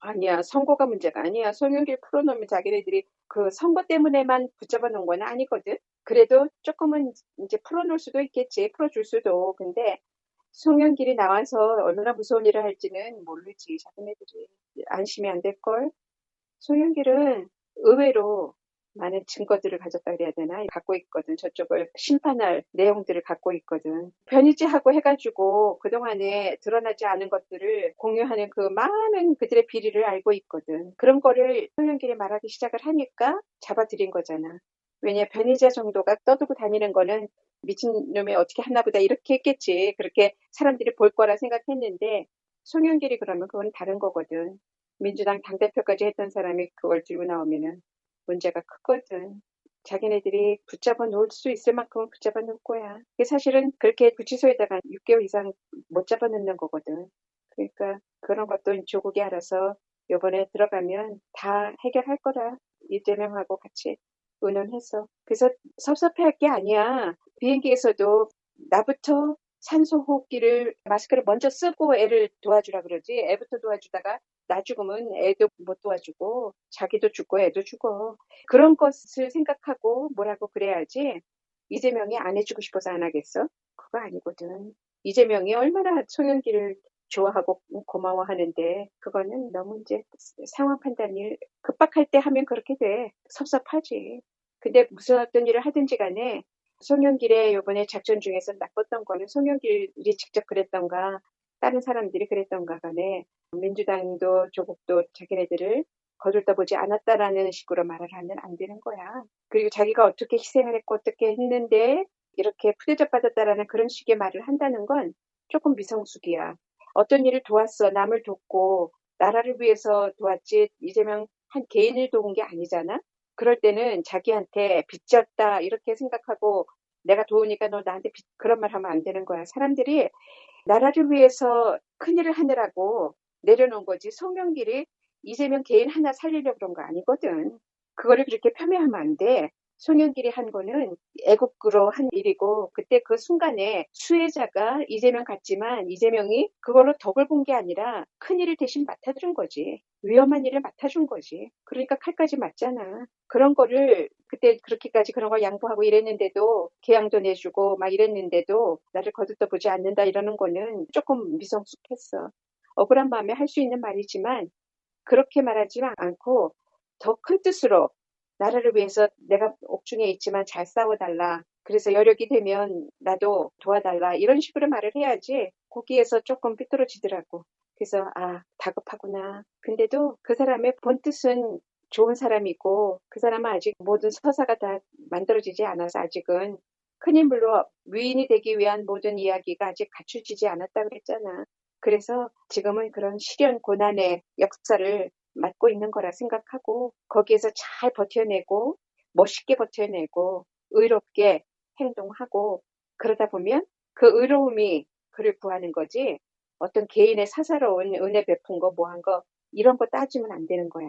아니야, 선거가 문제가 아니야. 송영길 풀어놓으면 자기네들이 그 선거 때문에만 붙잡아 놓은 건 아니거든. 그래도 조금은 이제 풀어놓을 수도 있겠지. 풀어줄 수도. 근데 송영길이 나와서 얼마나 무서운 일을 할지는 모르지. 자기네들이 안심이 안 될걸. 송영길은 의외로 많은 증거들을 가졌다 그래야 되나? 갖고 있거든. 저쪽을 심판할 내용들을 갖고 있거든. 변희재하고 해가지고 그동안에 드러나지 않은 것들을 공유하는 그 많은 그들의 비리를 알고 있거든. 그런 거를 송영길이 말하기 시작을 하니까 잡아들인 거잖아. 왜냐, 변희재 정도가 떠들고 다니는 거는 미친놈이 어떻게 하나 보다 이렇게 했겠지. 그렇게 사람들이 볼 거라 생각했는데 송영길이 그러면 그건 다른 거거든. 민주당 당대표까지 했던 사람이 그걸 들고 나오면은 문제가 크거든. 자기네들이 붙잡아 놓을 수 있을 만큼은 붙잡아 놓을 거야. 그게 사실은 그렇게 구치소에다가 6개월 이상 못 잡아 놓는 거거든. 그러니까 그런 것도 조국이 알아서 요번에 들어가면 다 해결할 거라. 이재명하고 같이 의논해서. 그래서 섭섭해할 게 아니야. 비행기에서도 나부터 산소호흡기를 마스크를 먼저 쓰고 애를 도와주라 그러지. 애부터 도와주다가 나 죽으면 애도 못 도와주고 자기도 죽고 애도 죽어. 그런 것을 생각하고 뭐라고 그래야지. 이재명이 안 해주고 싶어서 안 하겠어? 그거 아니거든. 이재명이 얼마나 송영길을 좋아하고 고마워하는데 그거는 너무 이제 상황 판단이 급박할 때 하면 그렇게 돼. 섭섭하지. 근데 무슨 어떤 일을 하든지 간에 송영길의 요번에 작전 중에서 나빴던 거는 송영길이 직접 그랬던가 다른 사람들이 그랬던가 간에 민주당도 조국도 자기네들을 거들떠보지 않았다라는 식으로 말을 하면 안 되는 거야. 그리고 자기가 어떻게 희생을 했고 어떻게 했는데 이렇게 푸대접 받았다라는 그런 식의 말을 한다는 건 조금 미성숙이야. 어떤 일을 도왔어. 남을 돕고 나라를 위해서 도왔지 이재명 한 개인을 도운 게 아니잖아. 그럴 때는 자기한테 빚졌다 이렇게 생각하고 내가 도우니까 너 나한테 그런 말 하면 안 되는 거야. 사람들이 나라를 위해서 큰일을 하느라고 내려놓은 거지. 송영길이 이재명 개인 하나 살리려고 그런 거 아니거든. 그거를 그렇게 폄훼하면 안 돼. 송영길이 한 거는 애국으로 한 일이고 그때 그 순간에 수혜자가 이재명 같지만 이재명이 그걸로 덕을 본 게 아니라 큰일을 대신 맡아준 거지. 위험한 일을 맡아준 거지. 그러니까 칼까지 맞잖아. 그런 거를 그때 그렇게까지 그런 걸 양보하고 이랬는데도 계양도 내주고 막 이랬는데도 나를 거들떠보지 않는다 이러는 거는 조금 미성숙했어. 억울한 마음에 할 수 있는 말이지만 그렇게 말하지 않고 더 큰 뜻으로 나라를 위해서 내가 옥중에 있지만 잘 싸워달라. 그래서 여력이 되면 나도 도와달라. 이런 식으로 말을 해야지 거기에서 조금 삐뚤어지더라고. 그래서 아, 다급하구나. 근데도 그 사람의 본뜻은 좋은 사람이고 그 사람은 아직 모든 서사가 다 만들어지지 않아서 아직은 큰 인물로 위인이 되기 위한 모든 이야기가 아직 갖추지지 않았다 그랬잖아. 그래서 지금은 그런 시련 고난의 역사를 맡고 있는 거라 생각하고 거기에서 잘 버텨내고 멋있게 버텨내고 의롭게 행동하고 그러다 보면 그 의로움이 그를 구하는 거지 어떤 개인의 사사로운 은혜 베푼 거 뭐 한 거 이런 거 따지면 안 되는 거야.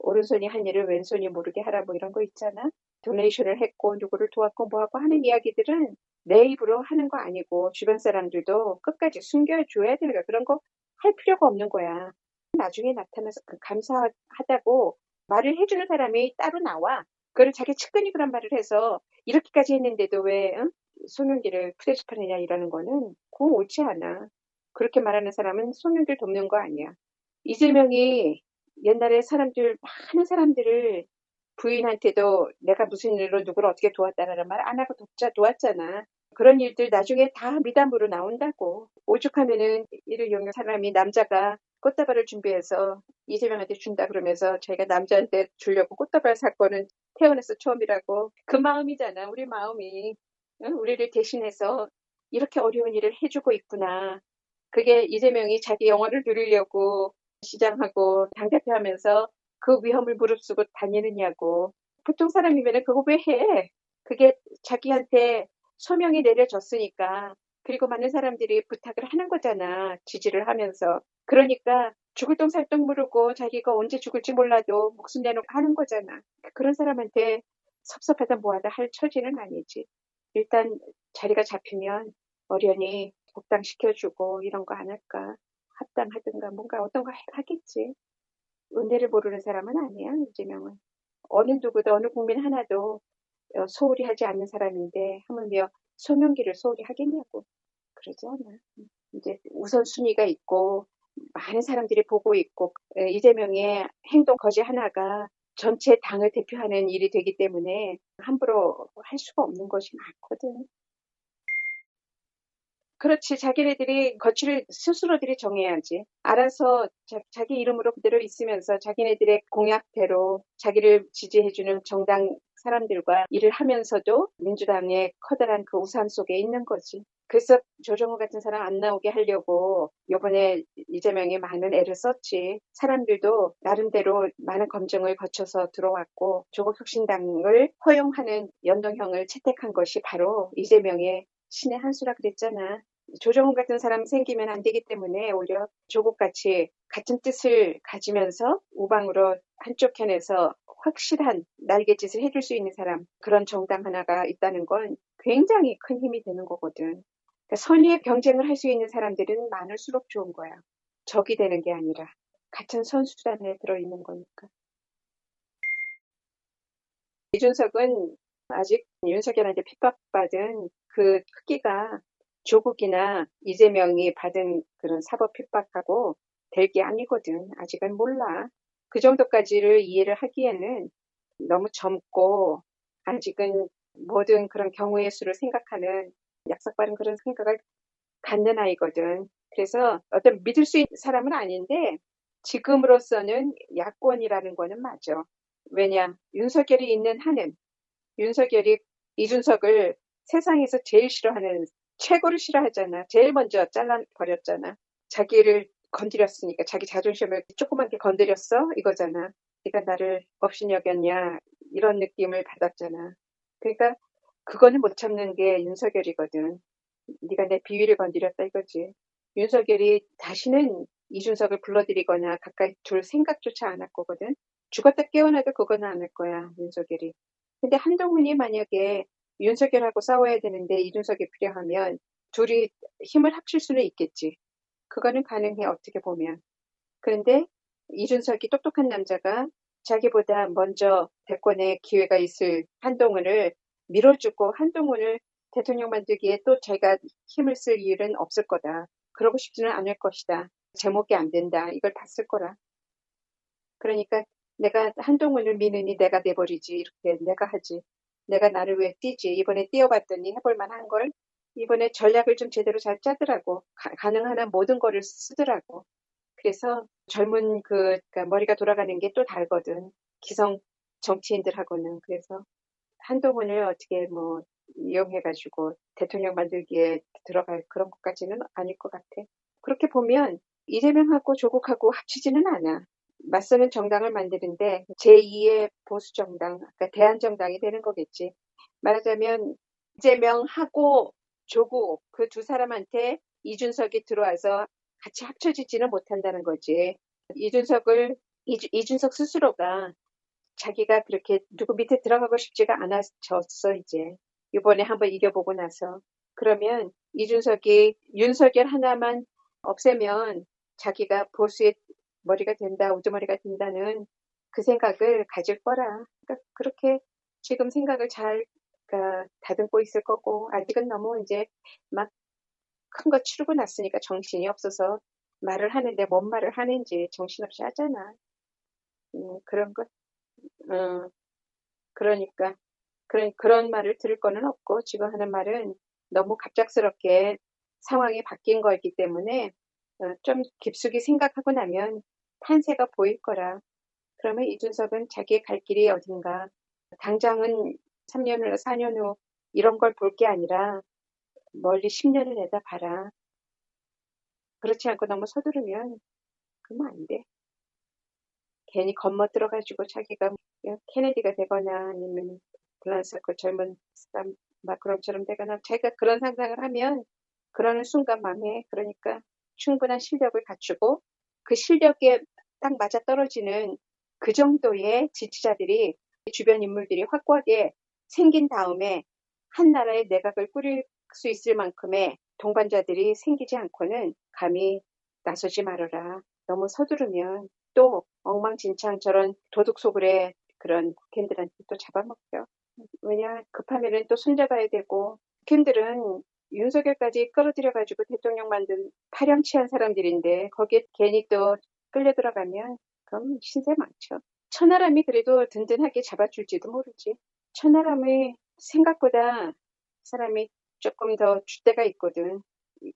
오른손이 한 일을 왼손이 모르게 하라 뭐 이런 거 있잖아. 도네이션을 했고 누구를 도왔고 뭐하고 하는 이야기들은 내 입으로 하는 거 아니고 주변 사람들도 끝까지 숨겨줘야 되는 거야. 그런 거 할 필요가 없는 거야. 나중에 나타나서 감사하다고 말을 해주는 사람이 따로 나와. 그걸 자기 측근이 그런 말을 해서 이렇게까지 했는데도 왜 응? 송영길을 푸대접하느냐 이러는 거는 그건 옳지 않아. 그렇게 말하는 사람은 송영길 돕는 거 아니야. 이재명이 옛날에 많은 사람들을 부인한테도 내가 무슨 일로 누구를 어떻게 도왔다라는 말 안 하고 도왔잖아. 그런 일들 나중에 다 미담으로 나온다고. 오죽하면은 이를 이용한 사람이 남자가 꽃다발을 준비해서 이재명한테 준다 그러면서 자기가 남자한테 주려고 꽃다발 사건은 태어나서 처음이라고. 그 마음이잖아. 우리 마음이. 응? 우리를 대신해서 이렇게 어려운 일을 해주고 있구나. 그게 이재명이 자기 영화를 누리려고 시장하고 당대표 하면서 그 위험을 무릅쓰고 다니느냐고. 보통 사람이면 그거 왜 해? 그게 자기한테 소명이 내려졌으니까. 그리고 많은 사람들이 부탁을 하는 거잖아. 지지를 하면서. 그러니까 죽을 똥 살 똥 모르고 자기가 언제 죽을지 몰라도 목숨 내놓고 하는 거잖아. 그런 사람한테 섭섭하다 뭐하다 할 처지는 아니지. 일단 자리가 잡히면 어련히 복당시켜주고 이런 거 안 할까. 합당하든가 뭔가 어떤 거 하겠지. 은혜를 모르는 사람은 아니야, 이재명은. 어느 누구도, 어느 국민 하나도 소홀히 하지 않는 사람인데, 하물며 송영길을 소홀히 하겠냐고. 그러지 않아. 이제 우선순위가 있고, 많은 사람들이 보고 있고, 이재명의 행동 거지 하나가 전체 당을 대표하는 일이 되기 때문에 함부로 할 수가 없는 것이 많거든. 그렇지. 자기네들이 거취를 스스로들이 정해야지. 알아서 자기 이름으로 그대로 있으면서 자기네들의 공약대로 자기를 지지해주는 정당 사람들과 일을 하면서도 민주당의 커다란 그 우산 속에 있는 거지. 그래서 조정우 같은 사람 안 나오게 하려고 요번에 이재명이 많은 애를 썼지. 사람들도 나름대로 많은 검증을 거쳐서 들어왔고 조국 혁신당을 허용하는 연동형을 채택한 것이 바로 이재명의 신의 한 수라 그랬잖아. 조정훈 같은 사람 생기면 안 되기 때문에 오히려 조국같이 같은 뜻을 가지면서 우방으로 한쪽 편에서 확실한 날갯짓을 해줄 수 있는 사람, 그런 정당 하나가 있다는 건 굉장히 큰 힘이 되는 거거든. 그러니까 선의의 경쟁을 할 수 있는 사람들은 많을수록 좋은 거야. 적이 되는 게 아니라 같은 선수단에 들어있는 거니까. 이준석은 아직 윤석열한테 핍박받은 그 크기가 조국이나 이재명이 받은 그런 사법 핍박하고 될 게 아니거든. 아직은 몰라. 그 정도까지를 이해를 하기에는 너무 젊고 아직은 모든 그런 경우의 수를 생각하는 약삭빠른 그런 생각을 갖는 아이거든. 그래서 어떤 믿을 수 있는 사람은 아닌데 지금으로서는 야권이라는 거는 맞아. 왜냐? 윤석열이 있는 한은 윤석열이 이준석을 세상에서 제일 싫어하는, 최고로 싫어하잖아. 제일 먼저 잘라버렸잖아. 자기를 건드렸으니까, 자기 자존심을 조그맣게 건드렸어? 이거잖아. 네가 나를 업신여겼냐? 이런 느낌을 받았잖아. 그러니까 그거는 못 참는 게 윤석열이거든. 네가 내 비위를 건드렸다 이거지. 윤석열이 다시는 이준석을 불러들이거나 가까이 둘 생각조차 안 할 거거든. 죽었다 깨어나도 그거는 안 할 거야, 윤석열이. 근데 한동훈이 만약에 윤석열하고 싸워야 되는데 이준석이 필요하면 둘이 힘을 합칠 수는 있겠지. 그거는 가능해, 어떻게 보면. 그런데 이준석이 똑똑한 남자가 자기보다 먼저 대권에 기회가 있을 한동훈을 밀어주고 한동훈을 대통령 만들기에 또 자기가 힘을 쓸 일은 없을 거다. 그러고 싶지는 않을 것이다. 제목이 안 된다. 이걸 봤을 거라. 그러니까 내가 한동훈을 미느니 내가 내버리지. 이렇게 내가 하지. 내가 나를 왜 뛰지. 이번에 뛰어봤더니 해볼 만한 걸. 이번에 전략을 좀 제대로 잘 짜더라고. 가능한 한 모든 거를 쓰더라고. 그래서 젊은 그러니까 머리가 돌아가는 게 또 다르거든. 기성 정치인들하고는. 그래서 한동훈을 어떻게 뭐 이용해가지고 대통령 만들기에 들어갈 그런 것까지는 아닐 것 같아. 그렇게 보면 이재명하고 조국하고 합치지는 않아. 맞서는 정당을 만드는데 제2의 보수 정당, 그러니까 대한정당이 되는 거겠지. 말하자면 이재명하고 조국 그 두 사람한테 이준석이 들어와서 같이 합쳐지지는 못한다는 거지. 이준석을 이준석 스스로가 자기가 그렇게 누구 밑에 들어가고 싶지가 않아졌어 이제. 이번에 한번 이겨보고 나서. 그러면 이준석이 윤석열 하나만 없애면 자기가 보수의 머리가 된다, 우두머리가 된다는 그 생각을 가질 거라. 그러니까 그렇게 지금 생각을 잘 다듬고 있을 거고, 아직은 너무 이제 막 큰 거 치르고 났으니까 정신이 없어서 말을 하는데 뭔 말을 하는지 정신없이 하잖아. 그런 거, 그러니까. 그런 말을 들을 거는 없고, 지금 하는 말은 너무 갑작스럽게 상황이 바뀐 거였기 때문에, 좀 깊숙이 생각하고 나면 판세가 보일 거라. 그러면 이준석은 자기의 갈 길이 어딘가, 당장은 3년 후, 4년 후, 이런 걸 볼 게 아니라, 멀리 10년을 내다 봐라. 그렇지 않고 너무 서두르면, 그러면 안 돼. 괜히 겁먹들어가지고 자기가 케네디가 되거나 아니면 밸런스 그 젊은 사람 마크롱처럼 되거나 자기가 그런 상상을 하면 그러는 순간 망해. 그러니까 충분한 실력을 갖추고 그 실력에 딱 맞아떨어지는 그 정도의 지지자들이 주변 인물들이 확고하게 생긴 다음에 한 나라의 내각을 꾸릴 수 있을 만큼의 동반자들이 생기지 않고는 감히 나서지 말아라. 너무 서두르면 또 엉망진창 저런 도둑 소굴의 그런 국회의원들한테 또 잡아먹죠. 왜냐, 급하면은 또 손잡아야 되고, 국회의원들은 윤석열까지 끌어들여가지고 대통령 만든 파렴치한 사람들인데, 거기에 괜히 또 끌려 들어가면, 그럼 신세 많죠. 천하람이 그래도 든든하게 잡아줄지도 모르지. 천하람이 생각보다 사람이 조금 더 줏대가 있거든.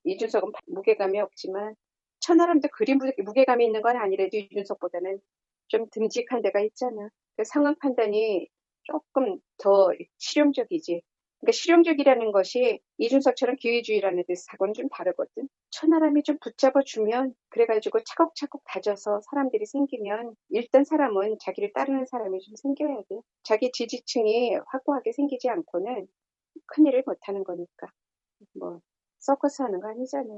이준석은 무게감이 없지만, 천하람도 그리 무게감이 있는 건 아니래도 이준석보다는 좀 듬직한 데가 있잖아. 그 상황 판단이 조금 더 실용적이지. 그러니까 실용적이라는 것이 이준석처럼 기회주의라는 뜻하고는 좀 다르거든. 천하람이 좀 붙잡아주면 그래가지고 차곡차곡 다져서 사람들이 생기면 일단 사람은 자기를 따르는 사람이 좀 생겨야 돼. 자기 지지층이 확고하게 생기지 않고는 큰일을 못하는 거니까. 뭐 서커스 하는 거 아니잖아.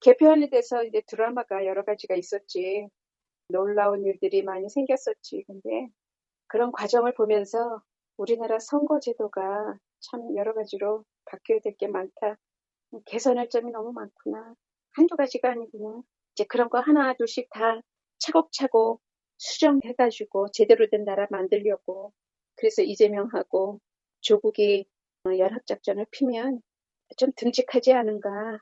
개표하는 데서 이제 드라마가 여러 가지가 있었지. 놀라운 일들이 많이 생겼었지. 근데 그런 과정을 보면서 우리나라 선거제도가 참 여러 가지로 바뀌어야 될 게 많다. 개선할 점이 너무 많구나. 한두 가지가 아니구나. 이제 그런 거 하나 둘씩 다 차곡차곡 수정해가지고 제대로 된 나라 만들려고. 그래서 이재명하고 조국이 연합작전을 피면 좀 듬직하지 않은가.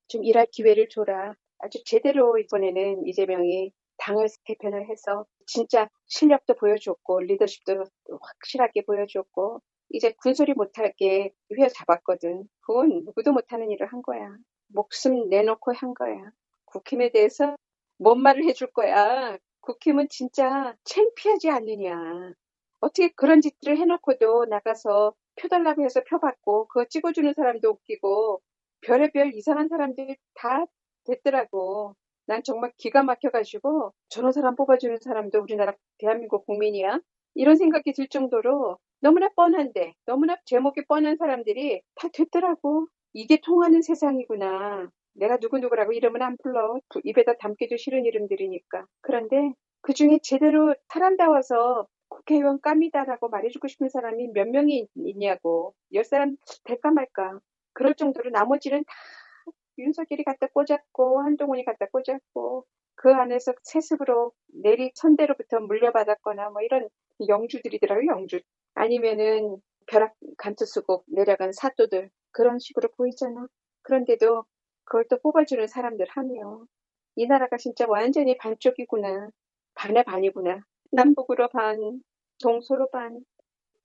좀 일할 기회를 줘라. 아주 제대로 이번에는 이재명이 당을 개편을 해서 진짜 실력도 보여줬고 리더십도 확실하게 보여줬고 이제 군소리 못하게 휘어잡았거든. 그건 누구도 못하는 일을 한 거야. 목숨 내놓고 한 거야. 국힘에 대해서 뭔 말을 해줄 거야. 국힘은 진짜 창피하지 않느냐. 어떻게 그런 짓들을 해놓고도 나가서 표 달라고 해서 표 받고 그거 찍어주는 사람도 웃기고 별의별 이상한 사람들이 다 됐더라고. 난 정말 기가 막혀가지고 저런 사람 뽑아주는 사람도 우리나라 대한민국 국민이야? 이런 생각이 들 정도로 너무나 뻔한데 너무나 제목이 뻔한 사람들이 다 됐더라고. 이게 통하는 세상이구나. 내가 누구누구라고 이름은 안 불러. 입에다 담기도 싫은 이름들이니까. 그런데 그중에 제대로 사람다워서 국회의원 깜이다라고 말해주고 싶은 사람이 몇 명이 있냐고. 10사람 될까 말까. 그럴 정도로 나머지는 다 윤석열이 갖다 꽂았고 한동훈이 갖다 꽂았고 그 안에서 세습으로 내리 선대로부터 물려받았거나 뭐 이런 영주들이더라고요. 영주. 아니면은 벼락 간투 쓰고 내려간 사또들 그런 식으로 보이잖아. 그런데도 그걸 또 뽑아주는 사람들 하며 이 나라가 진짜 완전히 반쪽이구나. 반의 반이구나. 남북으로 반, 동서로 반,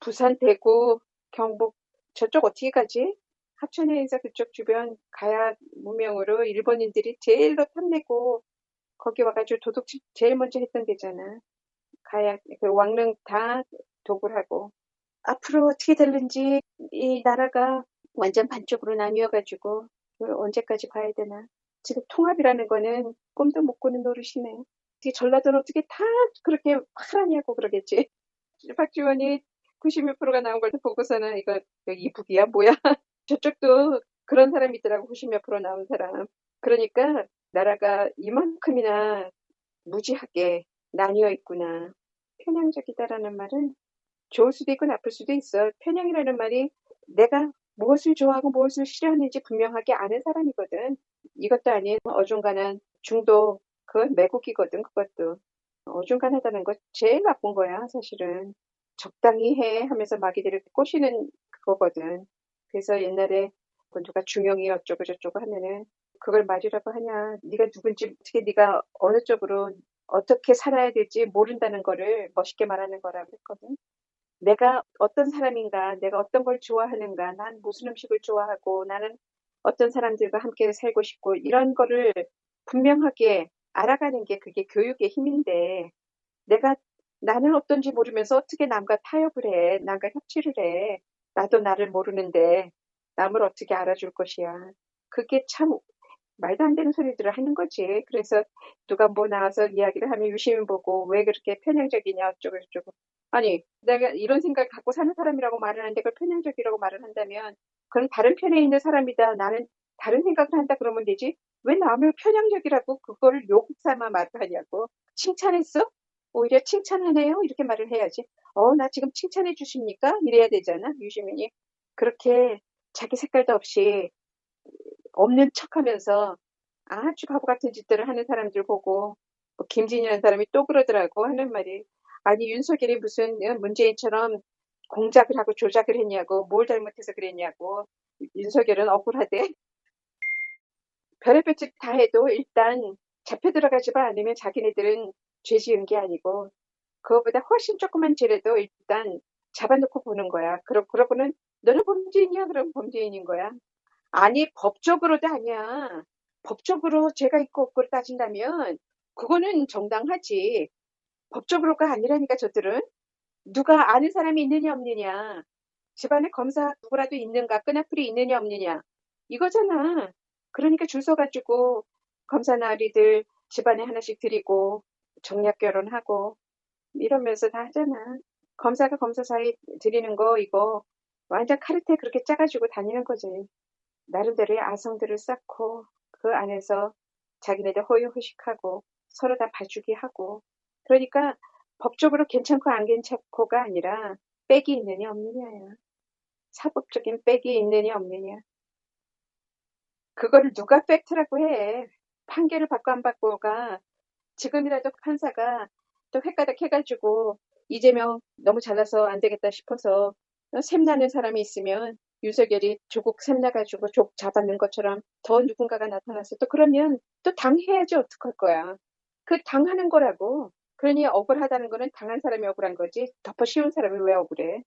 부산, 대구, 경북 저쪽 어떻게 가지? 하천에 인사 그쪽 주변 가야 무명으로 일본인들이 제일로 탐내고 거기 와가지고 도둑질 제일 먼저 했던 데잖아. 가야 그 왕릉 다 도굴하고 앞으로 어떻게 될는지 이 나라가 완전 반쪽으로 나뉘어가지고 그걸 언제까지 봐야 되나. 지금 통합이라는 거는 꿈도 못 꾸는 노릇이네. 어떻게 전라도는 어떻게 다 그렇게 파라냐고 그러겠지. 박지원이 90몇 프로가 나온 걸 보고서는 이거 이북이야 뭐야. 저쪽도 그런 사람이 있더라고. 90몇 프로 나온 사람. 그러니까 나라가 이만큼이나 무지하게 나뉘어 있구나. 편향적이다라는 말은 좋을 수도 있고 나쁠 수도 있어. 편향이라는 말이 내가 무엇을 좋아하고 무엇을 싫어하는지 분명하게 아는 사람이거든. 이것도 아닌 어중간한 중도 그건 매국이거든. 그것도 어중간하다는 거 제일 나쁜 거야 사실은. 적당히 해 하면서 마귀들을 꼬시는 그거거든. 그래서 옛날에 뭐 누가 중용이 어쩌고 저쩌고 하면은 그걸 말이라고 하냐. 네가 누군지 어떻게 네가 어느 쪽으로 어떻게 살아야 될지 모른다는 거를 멋있게 말하는 거라고 했거든. 내가 어떤 사람인가, 내가 어떤 걸 좋아하는가, 난 무슨 음식을 좋아하고, 나는 어떤 사람들과 함께 살고 싶고, 이런 거를 분명하게 알아가는 게 그게 교육의 힘인데, 내가 나는 어떤지 모르면서 어떻게 남과 타협을 해, 남과 협치를 해. 나도 나를 모르는데, 남을 어떻게 알아줄 것이야. 그게 참 말도 안 되는 소리들을 하는 거지. 그래서 누가 뭐 나와서 이야기를 하면 유심히 보고 왜 그렇게 편향적이냐 어쩌고 저쩌고. 아니 내가 이런 생각 갖고 사는 사람이라고 말을 하는데 그걸 편향적이라고 말을 한다면 그건 다른 편에 있는 사람이다. 나는 다른 생각을 한다 그러면 되지. 왜 남을 편향적이라고 그걸 욕 삼아 말을 하냐고. 칭찬했어? 오히려 칭찬하네요. 이렇게 말을 해야지. 나 지금 칭찬해 주십니까? 이래야 되잖아. 유시민이. 그렇게 자기 색깔도 없이 없는 척하면서 아주 바보 같은 짓들을 하는 사람들 보고 뭐 김진이라는 사람이 또 그러더라고 하는 말이 아니 윤석열이 무슨 문재인처럼 공작을 하고 조작을 했냐고 뭘 잘못해서 그랬냐고 윤석열은 억울하대. 별의별 짓 다 해도 일단 잡혀 들어가지만 않으면 자기네들은 죄 지은 게 아니고 그거보다 훨씬 조그만 죄라도 일단 잡아놓고 보는 거야. 그러고는 너는 범죄인이야? 그럼 범죄인인 거야. 아니, 법적으로도 아니야. 법적으로 죄가 있고 없고를 따진다면 그거는 정당하지. 법적으로가 아니라니까 저들은. 누가 아는 사람이 있느냐 없느냐. 집안에 검사 누구라도 있는가 끈앞풀이 있느냐 없느냐. 이거잖아. 그러니까 줄 서가지고 검사 나리들 집안에 하나씩 드리고 정략 결혼하고 이러면서 다 하잖아. 검사가 검사 사이 드리는 거 이거 완전 카르텔 그렇게 짜가지고 다니는 거지. 나름대로의 아성들을 쌓고 그 안에서 자기네들 호의호식하고 서로 다 봐주기 하고 그러니까 법적으로 괜찮고 안 괜찮고가 아니라 빽이 있느냐 없느냐야. 사법적인 빽이 있느냐 없느냐. 그거를 누가 팩트라고 해. 판결을 받고 안 받고가 지금이라도 판사가 또 헷가닥 해가지고 이재명 너무 잘나서 안 되겠다 싶어서 샘나는 사람이 있으면 윤석열이 조국 샘나가지고 족 잡았는 것처럼 더 누군가가 나타나서 또 그러면 또 당해야지 어떡할 거야. 그 당하는 거라고. 그러니 억울하다는 거는 당한 사람이 억울한 거지 덮어 씌운 사람이 왜 억울해.